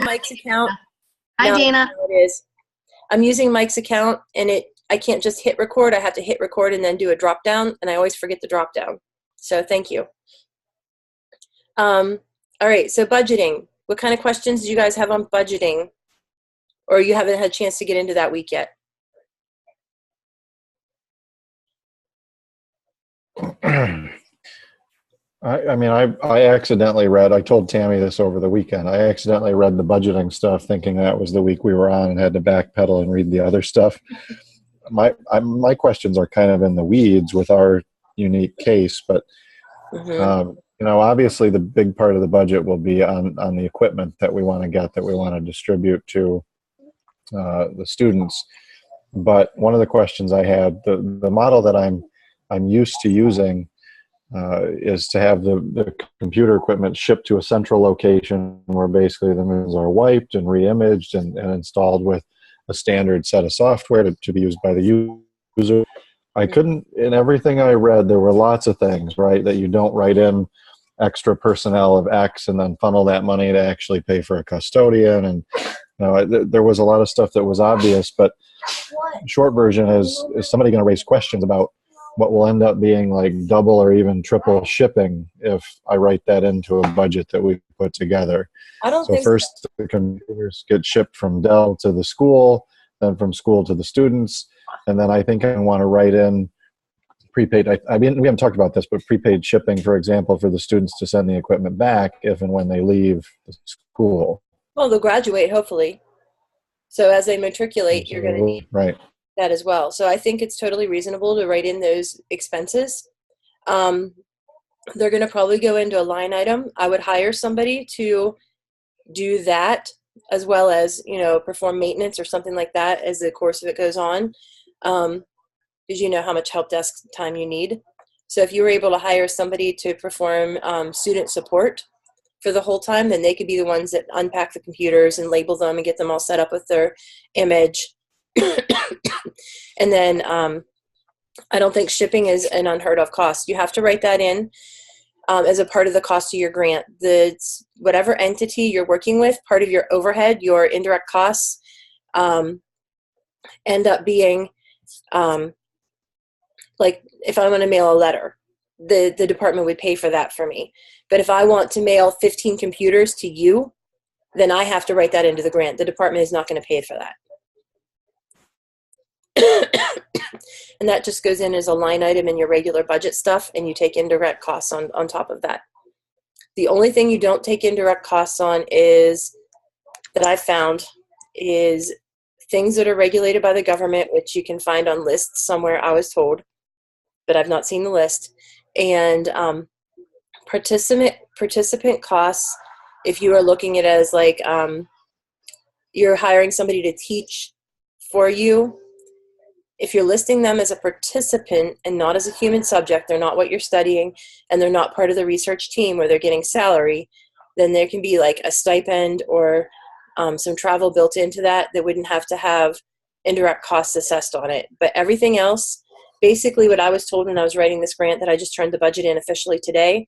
Mike's account. Hi, No, Dana. it is. I'm using Mike's account, and I can't just hit record. I have to hit record and then do a drop down, and I always forget the drop down. So thank you. All right, so budgeting. What kind of questions do you guys have on budgeting? Or you haven't had a chance to get into that week yet? I accidentally read, I told Tammy this over the weekend, I accidentally read the budgeting stuff thinking that was the week we were on and had to backpedal and read the other stuff. My questions are kind of in the weeds with our unique case, but obviously the big part of the budget will be on the equipment that we want to get, that we want to distribute to the students. But one of the questions I had, the model that I'm used to using is to have the computer equipment shipped to a central location where basically the images are wiped and re-imaged and installed with a standard set of software to be used by the user. I couldn't, in everything I read, there were lots of things, right, that you don't write in extra personnel of X and then funnel that money to actually pay for a custodian. And there was a lot of stuff that was obvious, but short version is somebody going to raise questions about what will end up being like double or even triple shipping if I write that into a budget that we put together. So first the computers get shipped from Dell to the school, then from school to the students, and then I think I want to write in prepaid. I mean, we haven't talked about this, but prepaid shipping, for example, for the students to send the equipment back if and when they leave the school. Well, they'll graduate, hopefully. So as they matriculate, you're going to need that as well. So I think it's totally reasonable to write in those expenses. They're going to probably go into a line item. I would hire somebody to do that, as well as, perform maintenance or something like that as the course of it goes on, because you know how much help desk time you need. So if you were able to hire somebody to perform student support for the whole time, then they could be the ones that unpack the computers and label them and get them all set up with their image. And then I don't think shipping is an unheard of cost. You have to write that in as a part of the cost of your grant. Whatever entity you're working with, part of your overhead, your indirect costs, end up being like if I want to mail a letter, the department would pay for that for me. But if I want to mail 15 computers to you, then I have to write that into the grant. The department is not going to pay for that. And that just goes in as a line item in your regular budget stuff, and you take indirect costs on top of that. The only thing you don't take indirect costs on that I've found is things that are regulated by the government, which you can find on lists somewhere, I was told, but I've not seen the list. And participant costs, if you are looking at it as like you're hiring somebody to teach for you, if you're listing them as a participant and not as a human subject, they're not what you're studying, and they're not part of the research team where they're getting salary, then there can be like a stipend or some travel built into that wouldn't have to have indirect costs assessed on it. But everything else, basically what I was told when I was writing this grant that I just turned the budget in officially today,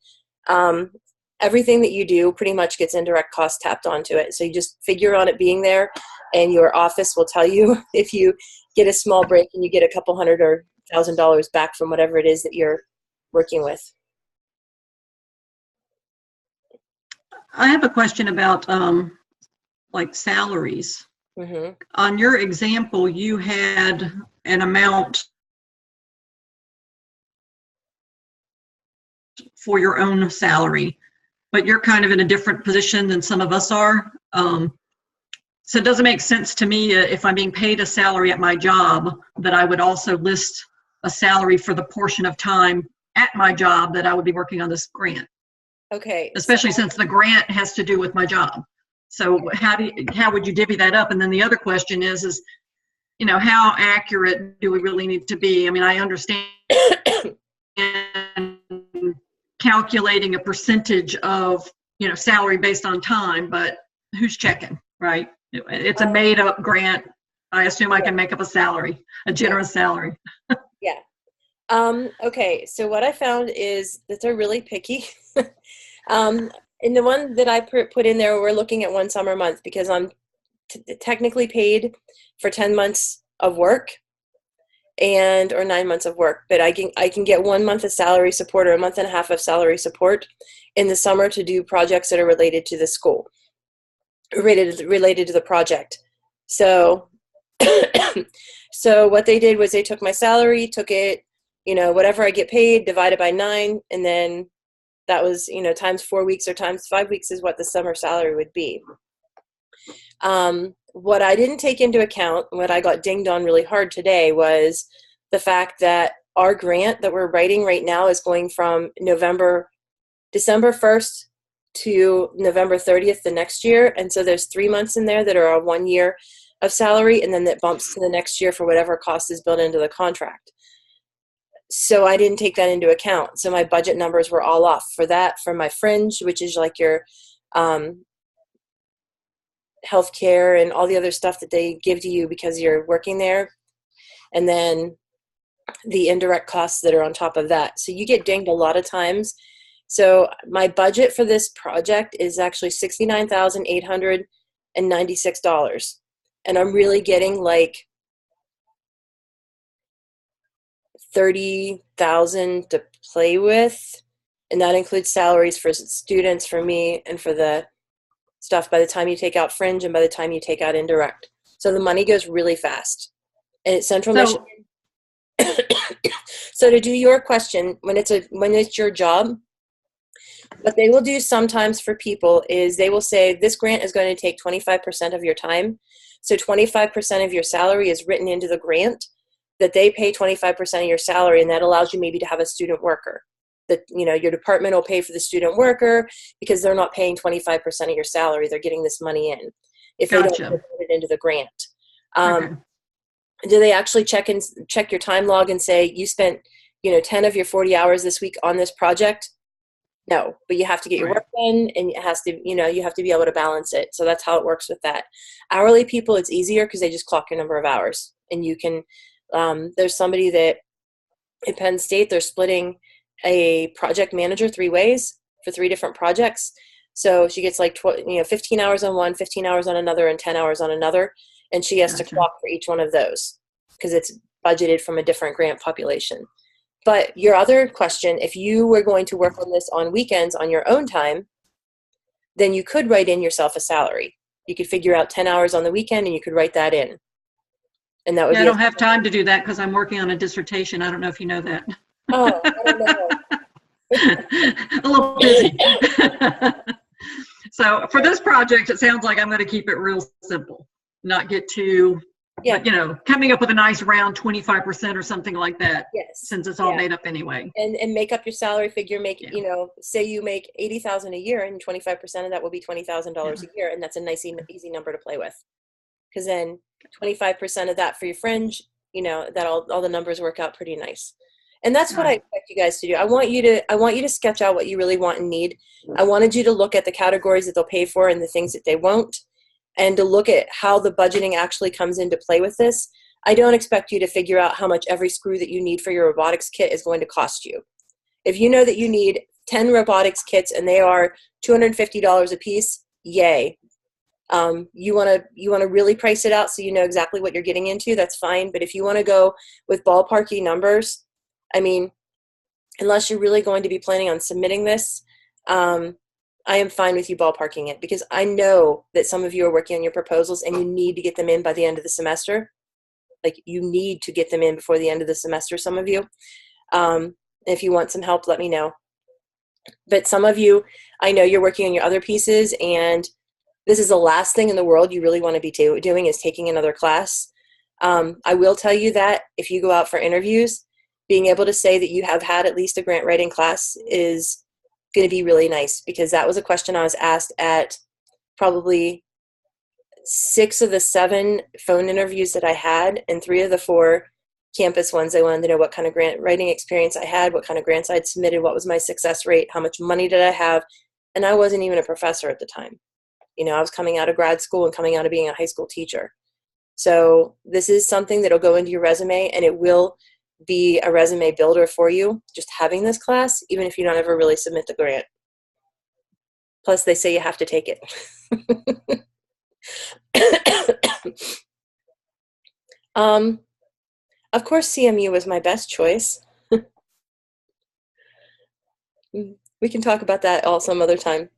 everything that you do pretty much gets indirect cost tapped onto it. So you just figure on it being there, and your office will tell you if you get a small break and you get a couple $100 or $1,000 back from whatever it is that you're working with. I have a question about like salaries. Mm-hmm. On your example, you had an amount for your own salary, but you're kind of in a different position than some of us are. So it doesn't make sense to me if I'm being paid a salary at my job that I would also list a salary for the portion of time at my job that I would be working on this grant. Okay. Especially since the grant has to do with my job. So how would you divvy that up? And then the other question is how accurate do we really need to be? I mean, I understand calculating a percentage of salary based on time, but who's checking, right? It's a made up grant. I assume I can make up a salary, a generous salary. Yeah. Okay. So what I found is that they're really picky. And the one that I put in there, we're looking at one summer month because I'm technically paid for 10 months of work or 9 months of work, but I can get 1 month of salary support or a month and a half of salary support in the summer to do projects that are related to the school, related to the project. So so what they did was they took my salary, took it, whatever I get paid, divided by 9, and then that was, times 4 weeks or times 5 weeks is what the summer salary would be. What I didn't take into account, what I got dinged on really hard today, was the fact that our grant that we're writing right now is going from December 1st to November 30th the next year. And so there's 3 months in there that are a 1 year of salary, and then that bumps to the next year for whatever cost is built into the contract. So I didn't take that into account. So my budget numbers were all off for that, for my fringe, which is like your healthcare and all the other stuff that they give to you because you're working there. And then the indirect costs that are on top of that. So you get dinged a lot of times. So my budget for this project is actually $69,896. And I'm really getting like $30,000 to play with, and that includes salaries for students, for me, and for the stuff by the time you take out fringe and by the time you take out indirect. So the money goes really fast. And it's Central Michigan. So to do your question, when it's your job, what they will do sometimes for people is they will say this grant is going to take 25% of your time. So 25% of your salary is written into the grant, that they pay 25% of your salary, and that allows you maybe to have a student worker. That, your department will pay for the student worker because they're not paying 25% of your salary. They're getting this money in if they don't put it into the grant. Okay. Do they actually check your time log and say you spent 10 of your 40 hours this week on this project? No, but you have to get your work done, and it has to, you have to be able to balance it. So that's how it works with that. Hourly people, it's easier because they just clock your number of hours, and you can. There's somebody that at Penn State, they're splitting a project manager 3 ways for 3 different projects. So she gets like 15 hours on one, 15 hours on another, and 10 hours on another, and she has to clock for each one of those because it's budgeted from a different grant population. But your other question, if you were going to work on this on weekends on your own time, then you could write in yourself a salary. You could figure out 10 hours on the weekend and you could write that in. And that would I don't have time to do that because I'm working on a dissertation. I don't know if you know that. Oh, I don't know. A little busy. So for this project, it sounds like I'm going to keep it real simple, not get too, coming up with a nice round 25% or something like that. Yes. Since it's all made up anyway. And make up your salary figure. Say you make $80,000 a year, and 25% of that will be $20,000 a year, and that's a nice, easy number to play with. Because then 25% of that for your fringe, that all the numbers work out pretty nice. And that's what I expect you guys to do. I want you to sketch out what you really want and need. I wanted you to look at the categories that they'll pay for and the things that they won't, and to look at how the budgeting actually comes into play with this. I don't expect you to figure out how much every screw that you need for your robotics kit is going to cost you. If you know that you need 10 robotics kits and they are $250 a piece, yay. You want to really price it out so you know exactly what you're getting into, that's fine. But if you want to go with ballparky numbers, unless you're really going to be planning on submitting this, I am fine with you ballparking it, because I know that some of you are working on your proposals and you need to get them in by the end of the semester. Like, you need to get them in before the end of the semester, some of you. If you want some help, let me know. But some of you, I know you're working on your other pieces, and this is the last thing in the world you really want to be doing is taking another class. I will tell you that if you go out for interviews, being able to say that you have had at least a grant writing class is going to be really nice, because that was a question I was asked at probably 6 of the 7 phone interviews that I had, and 3 of the 4 campus ones. They wanted to know what kind of grant writing experience I had, what kind of grants I'd submitted, what was my success rate, how much money did I have, and I wasn't even a professor at the time. I was coming out of grad school and coming out of being a high school teacher. So this is something that'll go into your resume, and it will be a resume builder for you, just having this class, even if you don't ever really submit the grant. Plus, they say you have to take it. Of course, CMU was my best choice. We can talk about that all some other time.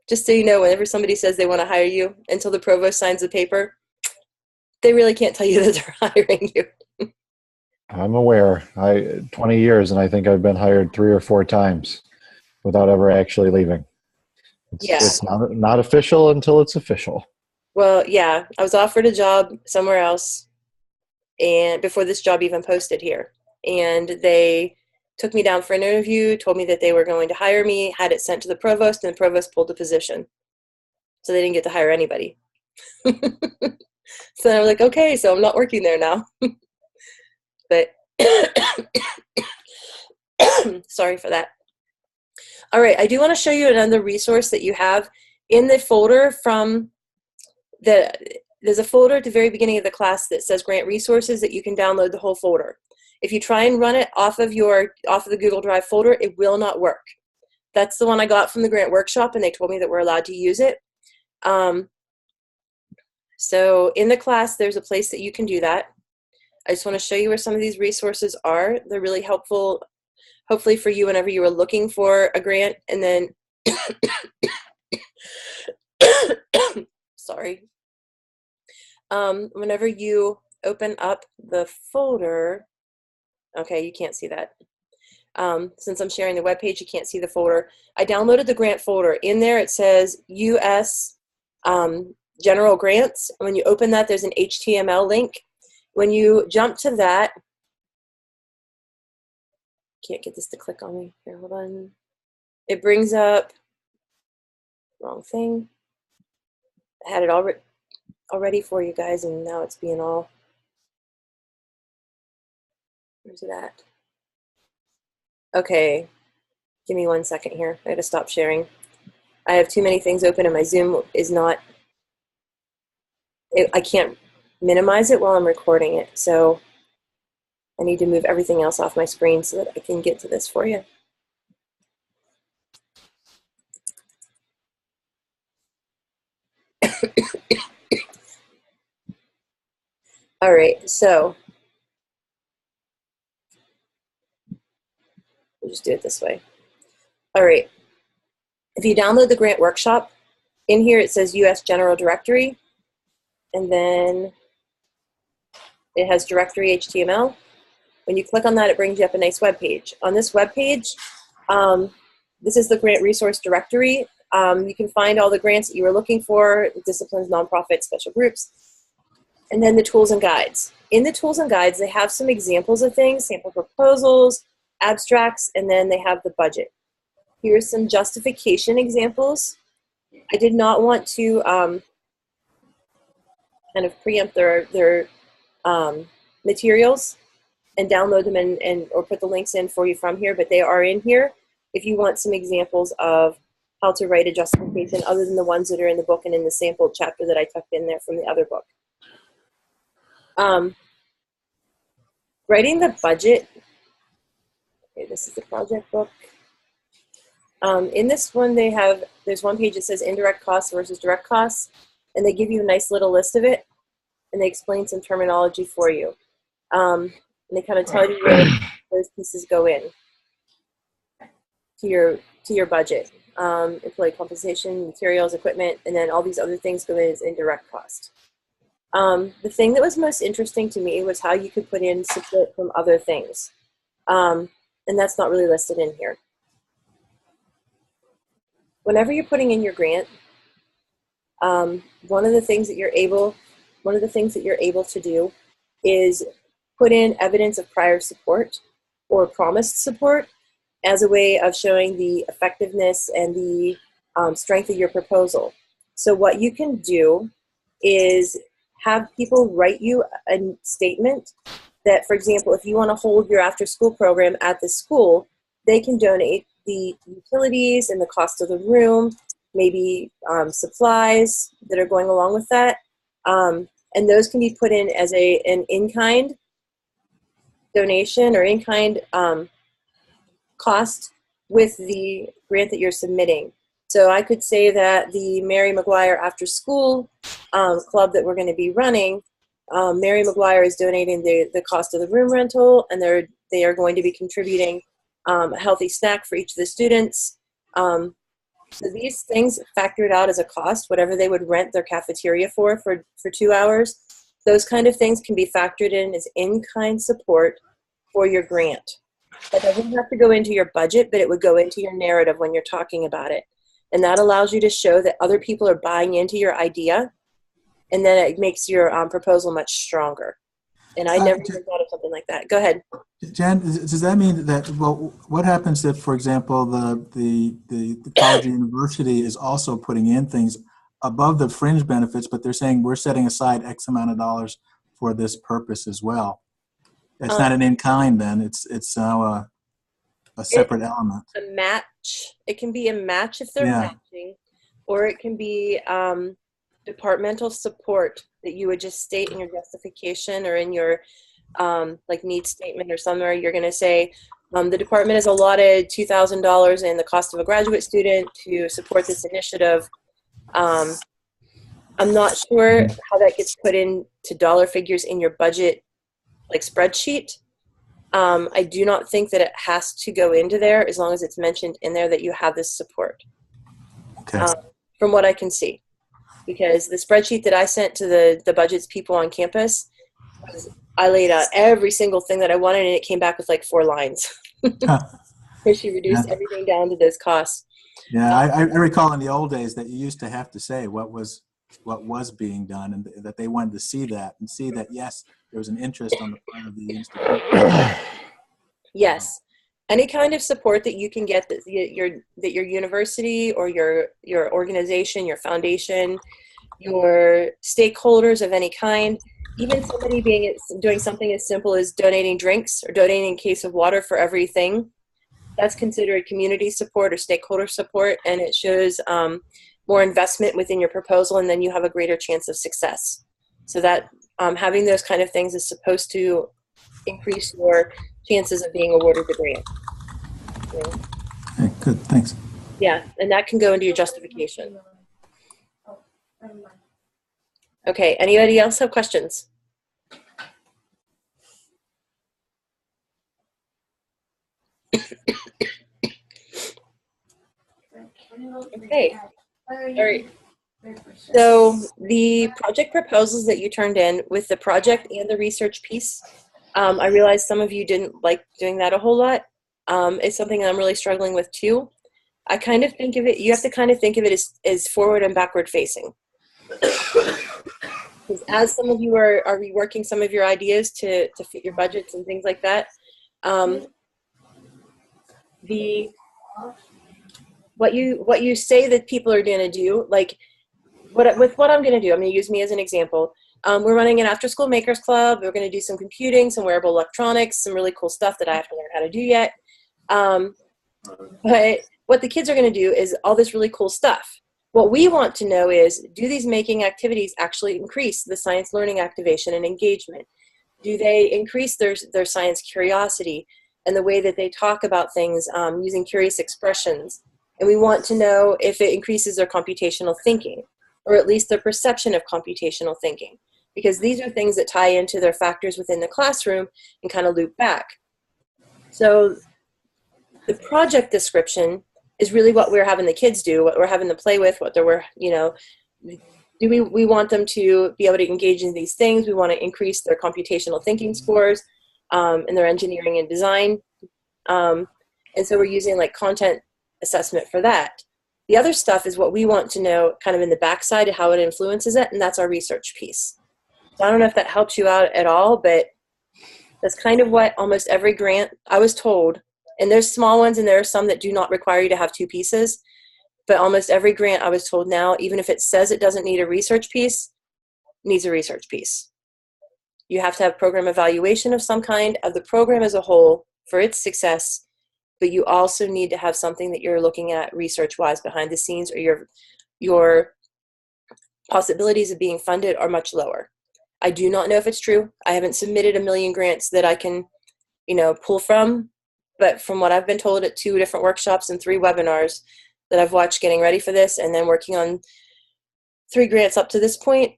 Just so you know, whenever somebody says they want to hire you, until the provost signs the paper, they really can't tell you that they're hiring you. I'm aware. 20 years, and I think I've been hired 3 or 4 times without ever actually leaving. It's not official until it's official. Well, yeah, I was offered a job somewhere else, and before this job even posted here, and they took me down for an interview, told me that they were going to hire me, had it sent to the provost, and the provost pulled the position. So they didn't get to hire anybody. So I was like, okay, so I'm not working there now. But sorry for that. All right, I do want to show you another resource that you have in the folder from there's a folder at the very beginning of the class that says grant resources that you can download the whole folder. If you try and run it off of the Google Drive folder, it will not work. That's the one I got from the grant workshop, and they told me that we're allowed to use it. So in the class, there's a place that you can do that. I just want to show you where some of these resources are. They're really helpful, hopefully for you whenever you are looking for a grant. And then, sorry, whenever you open up the folder, okay, you can't see that. Since I'm sharing the web page, you can't see the folder. I downloaded the grant folder. In there, it says U.S. General Grants. When you open that, there's an HTML link. When you jump to that, can't get this to click on me. Here, hold on. It brings up, wrong thing. I had it already for you guys, and now it's being all, where's it at? Okay, give me 1 second here. I gotta stop sharing. I have too many things open, and my Zoom is not, I can't minimize it while I'm recording it, so I need to move everything else off my screen so that I can get to this for you. All right, so we'll just do it this way. All right, if you download the grant workshop, in here it says U.S. General Directory, and then it has directory HTML. When you click on that, it brings you up a nice web page. On this web page, this is the grant resource directory. You can find all the grants that you were looking for, disciplines, nonprofits, special groups, and then the tools and guides. In the tools and guides, they have some examples of things, sample proposals, abstracts, and then they have the budget. Here's some justification examples. I did not want to kind of preempt their materials and download them or put the links in for you from here, but they are in here if you want some examples of how to write a justification other than the ones that are in the book and in the sample chapter that I tucked in there from the other book. Writing the budget, okay, this is the project book. In this one, there's one page that says indirect costs versus direct costs, and they give you a nice little list of it, and they explain some terminology for you. And they kind of tell you where those pieces go in to your budget. Employee compensation, materials, equipment, and then all these other things go in as indirect cost. The thing that was most interesting to me was how you could put in support from other things. And that's not really listed in here. Whenever you're putting in your grant, one of the things that you're able to do is put in evidence of prior support or promised support as a way of showing the effectiveness and the strength of your proposal. So what you can do is have people write you a statement that, for example, if you want to hold your after-school program at the school, they can donate the utilities and the cost of the room, maybe supplies that are going along with that. And those can be put in as an in-kind donation or in-kind cost with the grant that you're submitting. So I could say that the Mary McGuire After School club that we're going to be running, Mary McGuire is donating the cost of the room rental, and they are going to be contributing a healthy snack for each of the students. So these things factored out as a cost, whatever they would rent their cafeteria for 2 hours, those kind of things can be factored in as in-kind support for your grant. That doesn't have to go into your budget, but it would go into your narrative when you're talking about it. And that allows you to show that other people are buying into your idea, and then it makes your proposal much stronger. And I never even thought of something like that. Go ahead. Jan, does that mean that, well, what happens if, for example, the college or university is also putting in things above the fringe benefits, but they're saying we're setting aside X amount of dollars for this purpose as well? It's not an in-kind then, it's now a separate element. A match. It can be a match if they're matching, or it can be departmental support that you would just state in your justification or in your like need statement or somewhere. You're going to say the department has allotted $2,000 in the cost of a graduate student to support this initiative. I'm not sure how that gets put into dollar figures in your budget like spreadsheet. I do not think that it has to go into there as long as it's mentioned in there that you have this support. Okay. From what I can see. Because the spreadsheet that I sent to the budgets people on campus, I laid out every single thing that I wanted, and it came back with like 4 lines. Because she reduced everything down to those costs. Yeah, I recall in the old days that you used to have to say what was being done, and that they wanted to see that and see that, yes, there was an interest on the part of the institute. Yes. Any kind of support that you can get that your university or your organization, your foundation, your stakeholders of any kind, even somebody doing something as simple as donating drinks or donating a case of water for everything, that's considered community support or stakeholder support, and it shows more investment within your proposal, and then you have a greater chance of success. So that having those kind of things is supposed to increase your chances of being awarded the grant. Okay, good, thanks. Yeah, and that can go into your justification. Okay, anybody else have questions? Okay, all right. So the project proposals that you turned in with the project and the research piece, I realized some of you didn't like doing that a whole lot. It's something I'm really struggling with too. I kind of think of it, you have to kind of think of it as forward and backward facing. Because as some of you are reworking some of your ideas to fit your budgets and things like that, what you say that people are going to do, like what I'm going to do, I'm going to use me as an example. We're running an after-school makers club. We're going to do some computing, some wearable electronics, some really cool stuff that I have to learn how to do yet. But what the kids are going to do is all this really cool stuff. What we want to know is, do these making activities actually increase the science learning activation and engagement? Do they increase their science curiosity and the way that they talk about things using curious expressions? And we want to know if it increases their computational thinking, or at least their perception of computational thinking, because these are things that tie into their factors within the classroom and kind of loop back. So the project description is really what we're having the kids do, what we're having them play with, what they're, we want them to be able to engage in these things. We want to increase their computational thinking scores and their engineering and design. And so we're using like content assessment for that. The other stuff is what we want to know kind of in the backside of how it influences it, and that's our research piece. So I don't know if that helps you out at all, but that's kind of what almost every grant, I was told, and there's small ones and there are some that do not require you to have 2 pieces, but almost every grant I was told now, even if it says it doesn't need a research piece, needs a research piece. You have to have program evaluation of some kind of the program as a whole for its success, but you also need to have something that you're looking at research-wise behind the scenes, or your possibilities of being funded are much lower. I do not know if it's true. I haven't submitted a million grants that I can, pull from, but from what I've been told at 2 different workshops and 3 webinars, that I've watched getting ready for this, and then working on 3 grants up to this point,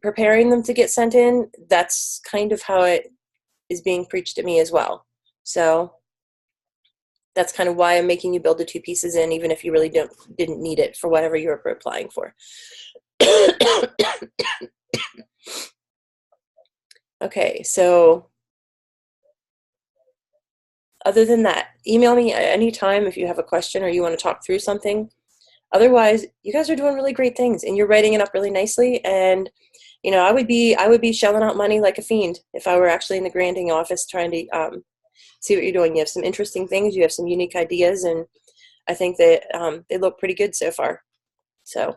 preparing them to get sent in, that's kind of how it is being preached at me as well. So that's kind of why I'm making you build the 2 pieces in, even if you really didn't need it for whatever you were applying for. Okay, so other than that, email me at any time if you have a question or you want to talk through something. Otherwise, you guys are doing really great things, and you're writing it up really nicely. And I would be shelling out money like a fiend if I were actually in the granting office trying to see what you're doing. You have some interesting things. You have some unique ideas, and I think that they look pretty good so far. So,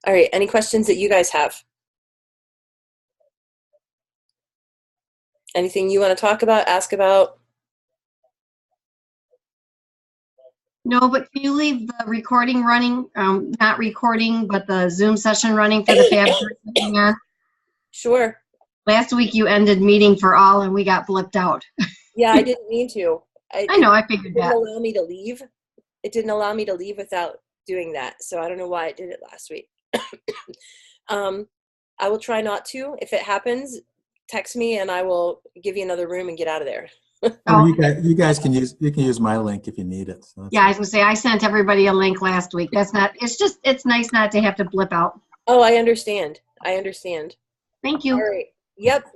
all right. Any questions that you guys have? Anything you want to talk about, ask about? No, but can you leave the recording running, not recording, but the Zoom session running for the FAB? Sure. Last week you ended meeting for all and we got blipped out. Yeah, I didn't mean to. I know, I figured It didn't that. allow me to leave. It didn't allow me to leave without doing that. So I don't know why it did it last week. I will try not to. If it happens, text me and I will give you another room and get out of there. Oh, You guys can use my link if you need it. So yeah, I was gonna say, I sent everybody a link last week. It's nice not to have to blip out. Oh, I understand. I understand. Thank All you. right. Yep.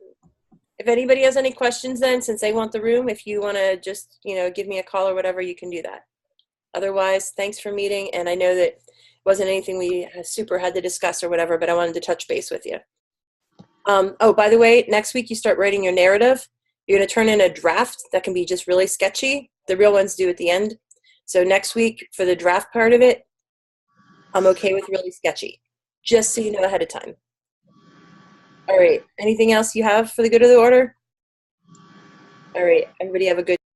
If anybody has any questions then, since they want the room, if you want to just, give me a call or whatever, you can do that. Otherwise, thanks for meeting. And I know that it wasn't anything we super had to discuss or whatever, but I wanted to touch base with you. Oh, by the way, next week you start writing your narrative. You're going to turn in a draft that can be just really sketchy. The real ones do at the end. So next week for the draft part of it, I'm okay with really sketchy, just so you know ahead of time. All right. Anything else you have for the good of the order? All right. Everybody have a good